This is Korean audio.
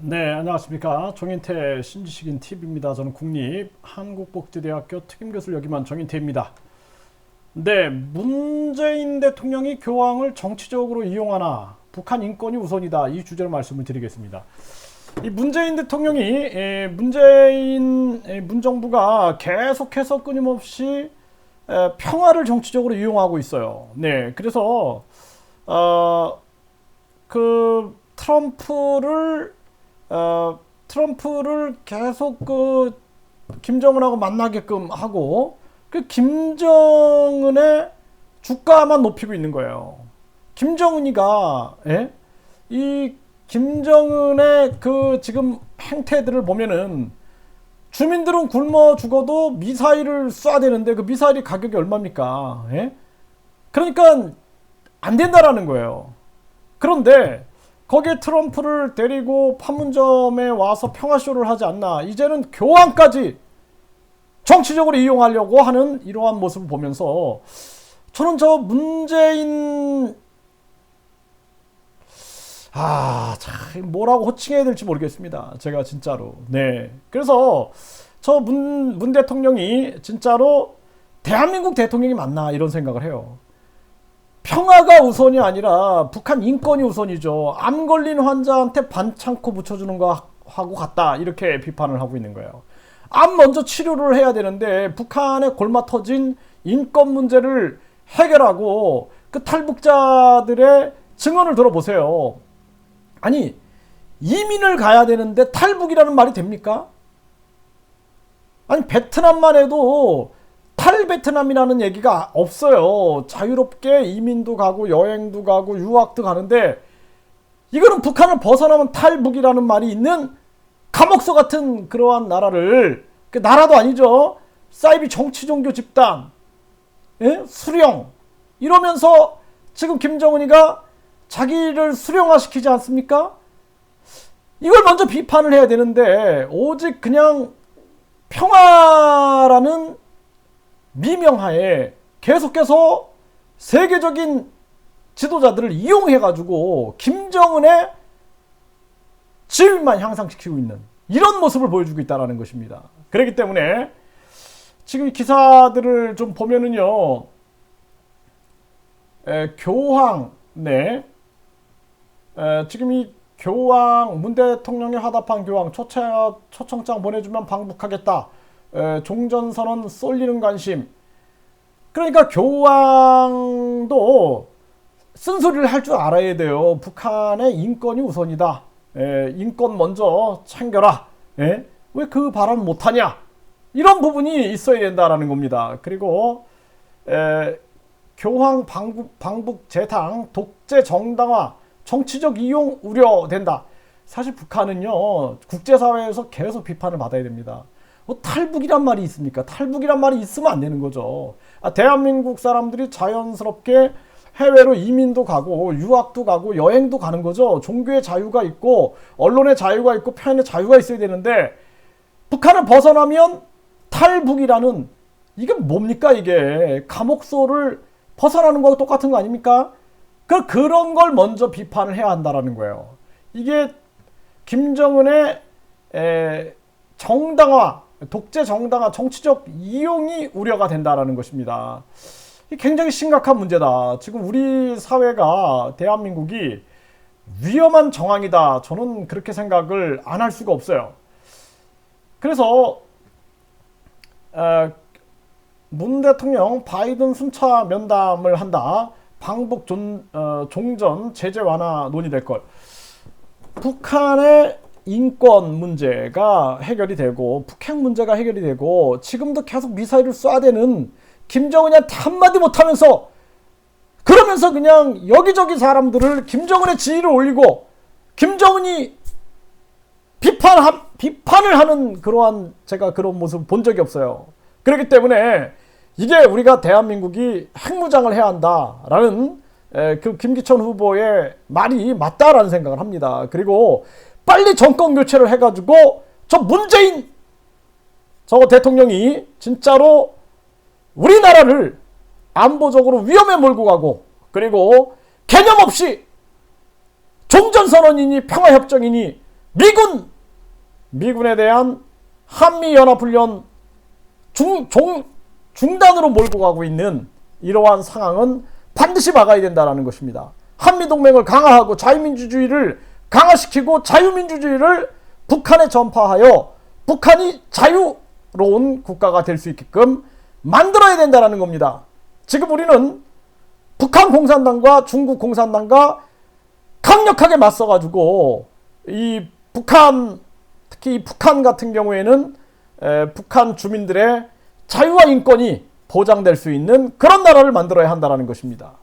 네, 안녕하십니까. 정인태 신지식인 TV입니다. 저는 국립한국복지대학교 특임교수를 역임한 정인태입니다. 네, 문재인 대통령이 교황을 정치적으로 이용하나 북한 인권이 우선이다. 이 주제로 말씀을 드리겠습니다. 이 문재인 대통령이 문정부가 계속해서 끊임없이 평화를 정치적으로 이용하고 있어요. 네, 그래서 그 트럼프를 계속 김정은하고 만나게끔 하고 그 김정은의 주가만 높이고 있는 거예요. 김정은이가 이 김정은의 그 지금 행태들을 보면은 주민들은 굶어 죽어도 미사일을 쏴야 되는데 그 미사일이 가격이 얼마입니까? 그러니까 안 된다라는 거예요. 그런데 거기에 트럼프를 데리고 판문점에 와서 평화쇼를 하지 않나. 이제는 교황까지 정치적으로 이용하려고 하는 이러한 모습을 보면서 저는 저 문재인 참 뭐라고 호칭해야 될지 모르겠습니다. 제가 진짜로. 네. 그래서 저 문 대통령이 진짜로 대한민국 대통령이 맞나 이런 생각을 해요. 평화가 우선이 아니라 북한 인권이 우선이죠. 암 걸린 환자한테 반창고 붙여주는 거 하고 같다. 이렇게 비판을 하고 있는 거예요. 암 먼저 치료를 해야 되는데 북한의 골마 터진 인권 문제를 해결하고 그 탈북자들의 증언을 들어보세요. 아니, 이민을 가야 되는데 탈북이라는 말이 됩니까? 아니, 베트남만 해도 탈베트남이라는 얘기가 없어요. 자유롭게 이민도 가고 여행도 가고 유학도 가는데 이거는 북한을 벗어나면 탈북이라는 말이 있는 감옥서 같은 그러한 나라를, 그 나라도 아니죠. 사이비 정치 종교 집단, 수령 이러면서 지금 김정은이가 자기를 수령화시키지 않습니까? 이걸 먼저 비판을 해야 되는데 오직 그냥 평화라는 미명하에 계속해서 세계적인 지도자들을 이용해가지고 김정은의 지위만 향상시키고 있는 이런 모습을 보여주고 있다는 것입니다. 그렇기 때문에 지금 이 기사들을 좀 보면은요, 교황, 지금 이 교황, 문 대통령이 화답한 교황, 초청장 보내주면 방북하겠다. 종전선언 쏠리는 관심. 그러니까 교황도 쓴소리를 할 줄 알아야 돼요. 북한의 인권이 우선이다. 인권 먼저 챙겨라. 왜 그 발언 못하냐. 이런 부분이 있어야 된다라는 겁니다. 그리고 교황 방북 재탕, 독재 정당화, 정치적 이용 우려된다. 사실 북한은요, 국제사회에서 계속 비판을 받아야 됩니다. 탈북이란 말이 있습니까? 탈북이란 말이 있으면 안 되는 거죠. 대한민국 사람들이 자연스럽게 해외로 이민도 가고 유학도 가고 여행도 가는 거죠. 종교의 자유가 있고 언론의 자유가 있고 표현의 자유가 있어야 되는데 북한을 벗어나면 탈북이라는, 이게 뭡니까? 이게 감옥소를 벗어나는 거하고 똑같은 거 아닙니까? 그런 걸 먼저 비판을 해야 한다라는 거예요. 이게 김정은의 정당화, 독재 정당화, 정치적 이용이 우려가 된다라는 것입니다. 굉장히 심각한 문제다. 지금 우리 사회가, 대한민국이 위험한 정황이다. 저는 그렇게 생각을 안 할 수가 없어요. 그래서 문 대통령 바이든 순차 면담을 한다. 방북 종전 제재 완화 논의될 걸. 북한의 인권 문제가 해결이 되고 북핵 문제가 해결이 되고 지금도 계속 미사일을 쏴대는 김정은한테 한마디 못하면서, 그러면서 그냥 여기저기 사람들을 김정은의 지위를 올리고 김정은이 비판을 하는 그러한, 제가 그런 모습 본 적이 없어요. 그렇기 때문에 이게 우리가 대한민국이 핵무장을 해야 한다라는 그 김기천 후보의 말이 맞다라는 생각을 합니다. 그리고 빨리 정권 교체를 해가지고 저 문재인 대통령이 진짜로 우리나라를 안보적으로 위험에 몰고 가고, 그리고 개념 없이 종전선언이니 평화협정이니 미군에 대한 한미연합훈련 중단으로 몰고 가고 있는 이러한 상황은 반드시 막아야 된다는 것입니다. 한미동맹을 강화하고 자유민주주의를 강화시키고 자유민주주의를 북한에 전파하여 북한이 자유로운 국가가 될 수 있게끔 만들어야 된다는 겁니다. 지금 우리는 북한 공산당과 중국 공산당과 강력하게 맞서가지고 이 북한, 특히 이 북한 같은 경우에는 북한 주민들의 자유와 인권이 보장될 수 있는 그런 나라를 만들어야 한다는 것입니다.